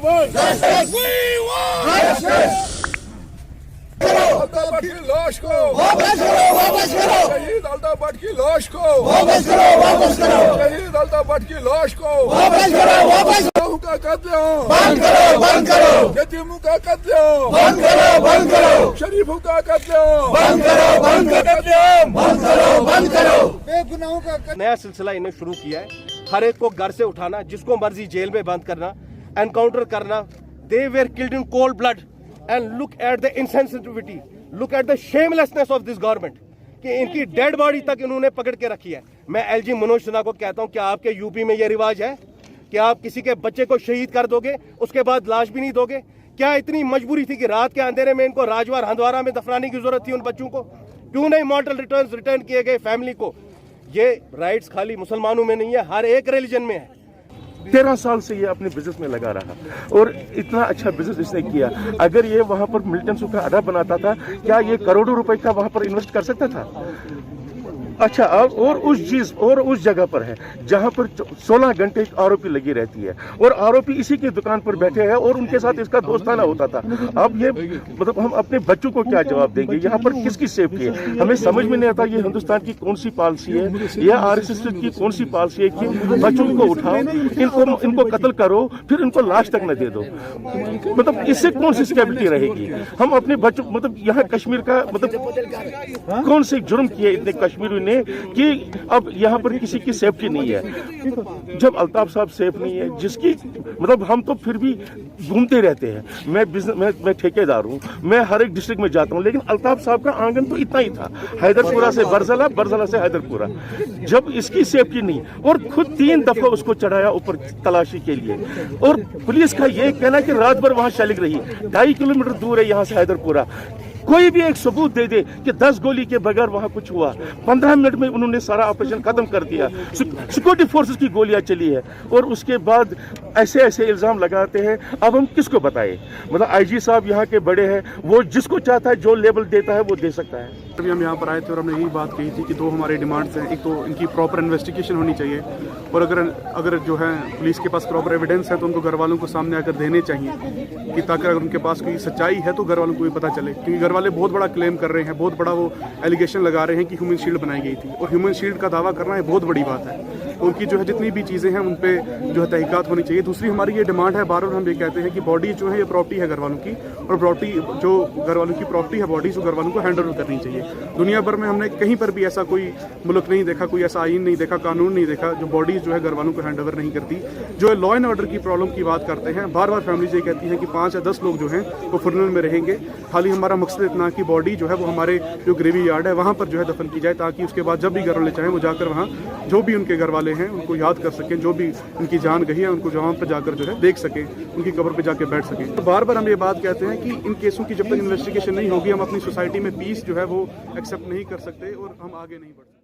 want justice. We want justice. Altaf Bhatt की लाश को वापस करो, वापस करो। शहीद अल्ताफ भट्ट की लाश को वापस करो, वापस करो। शहीद अल्ताफ भट्ट की लाश को वापस करो, वापस करो। का कत्लेआम बंद करो, बंद करो। यतीमों का कत्लेआम बंद करो, बंद करो। शरीफों का कत्लेआम बंद करो, बंद करो। बंद करो, बंद करो। बेगुनाहों का नया सिलसिला इन्हें शुरू किया है, हर एक को घर से उठाना, जिसको मर्जी जेल में बंद करना, एनकाउंटर करना। They were killed in cold blood. And look at the insensitivity, look at the shamelessness of this government कि इनकी डेड बॉडी तक इन्होंने पकड़ के रखी है। मैं एलजी मनोज सिन्हा को कहता हूं, क्या आपके यूपी में ये रिवाज है कि आप किसी के बच्चे को शहीद कर दोगे, उसके बाद लाश भी नहीं दोगे? क्या इतनी मजबूरी थी कि रात के अंधेरे में इनको राजवार हंदवारा में दफनाने की जरूरत थी उन बच्चों को? क्यों नहीं मॉडल रिटर्न किए गए फैमिली को? ये राइट्स खाली मुसलमानों में नहीं है, हर एक रिलीजन में है। 13 साल से ये अपने बिजनेस में लगा रहा और इतना अच्छा बिजनेस इसने किया। अगर ये वहां पर मिल्टन सू का अड्डा बनाता था, क्या ये करोड़ों रुपए का वहां पर इन्वेस्ट कर सकता था? अच्छा, और उस जगह पर है जहां पर 16 घंटे आरोपी लगी रहती है और आरोपी इसी की दुकान पर बैठे हैं और उनके साथ इसका दोस्ताना होता था। अब ये मतलब हम अपने बच्चों को क्या जवाब देंगे? यहाँ पर किसकी सेफ्टी है? हमें समझ में नहीं आता ये हिंदुस्तान की कौन सी पॉलिसी है या आरएसएस की कौन सी पॉलिसी है कि बच्चों को उठाओ, इनको कत्ल करो, फिर इनको लाश तक न दे दो। मतलब इससे कौन सी स्टेबिलिटी रहेगी? हम अपने बच्चों मतलब यहाँ कश्मीर का मतलब कौन से जुर्म किए इतने कश्मीरी कि अब यहाँ पर किसी की सेफ्टी नहीं है। जब अल्ताफ साहब सेफ नहीं है, जिसकी मतलब हम तो फिर भी घूमते रहते हैं। मैं ठेकेदार हूँ, मैं हर एक डिस्ट्रिक्ट में जाता हूँ, लेकिन अल्ताफ साहब का आंगन तो इतना ही था, हैदरपुरा से बरजला, बरजला से हैदरपुरा। जब इसकी सेफ्टी नहीं, और खुद 3 दफा उसको चढ़ाया ऊपर तलाशी के लिए, और पुलिस का ये कहना कि रात भर वहां चलिक रही। 2.5 किलोमीटर दूर है यहाँ से हैदरपुरा। कोई भी एक सबूत दे दे कि 10 गोली के बगैर वहां कुछ हुआ। 15 मिनट में उन्होंने सारा ऑपरेशन खत्म कर दिया। सिक्योरिटी फोर्सेस की गोलियां चली है और उसके बाद ऐसे ऐसे इल्जाम लगाते हैं। अब हम किसको बताएं? मतलब आईजी साहब यहाँ के बड़े हैं, वो जिसको चाहता है जो लेबल देता है वो दे सकता है। अभी हम यहाँ पर आए थे और हमने यही बात कही थी कि 2 हमारे डिमांड्स हैं। एक तो इनकी प्रॉपर इन्वेस्टिगेशन होनी चाहिए, और अगर जो है पुलिस के पास प्रॉपर एविडेंस है तो उनको घर वालों को सामने आकर देने चाहिए, कि ताकि अगर उनके पास कोई सच्चाई है तो घर वालों को भी पता चले। क्योंकि घर वाले बहुत बड़ा क्लेम कर रहे हैं, बहुत बड़ा वो एलिगेशन लगा रहे हैं कि ह्यूमन शील्ड बनाई गई थी, और ह्यूमन शील्ड का दावा करना है बहुत बड़ी बात है। तो उनकी जो है जितनी भी चीज़ें हैं उन पे जो है तहकीकात होनी चाहिए। दूसरी हमारी ये डिमांड है, बार बार हम ये कहते हैं कि बॉडी जो है ये प्रॉपर्टी है घर वालों की, और प्रॉपर्टी जो घर वालों की प्रॉपर्टी है, बॉडी जो घर वालों को हैंड ओवर करनी चाहिए। दुनिया भर में हमने कहीं पर भी ऐसा कोई मुल्क नहीं देखा, कोई ऐसा आईन नहीं देखा, कानून नहीं देखा जो बॉडीज जो है घर वालों को हैंड ओवर नहीं करती। जो लॉ एंड ऑर्डर की प्रॉब्लम की बात करते हैं, बार बार फैमिलीज ये कहती है कि 5 या 10 लोग जो हैं वो फुरनल में रहेंगे। खाली हमारा मकसद इतना कि बॉडी जो है वो हमारे जो ग्रेवी यार्ड है वहाँ पर जो है दफन की जाए, ताकि उसके बाद जब भी घर वाले चाहें वो जाकर वहाँ जो भी उनके घर वाले हैं उनको याद कर सकें, जो भी उनकी जान गई है उनको वहाँ पर जाकर जो है देख सकें, उनकी कब्र पर जाकर बैठ सकें। तो बार बार हम ये बात कहते हैं कि इन केसों की जब तक इन्वेस्टिगेशन नहीं होगी, हम अपनी सोसाइटी में पीस जो है वो एक्सेप्ट नहीं कर सकते और हम आगे नहीं बढ़ सकते।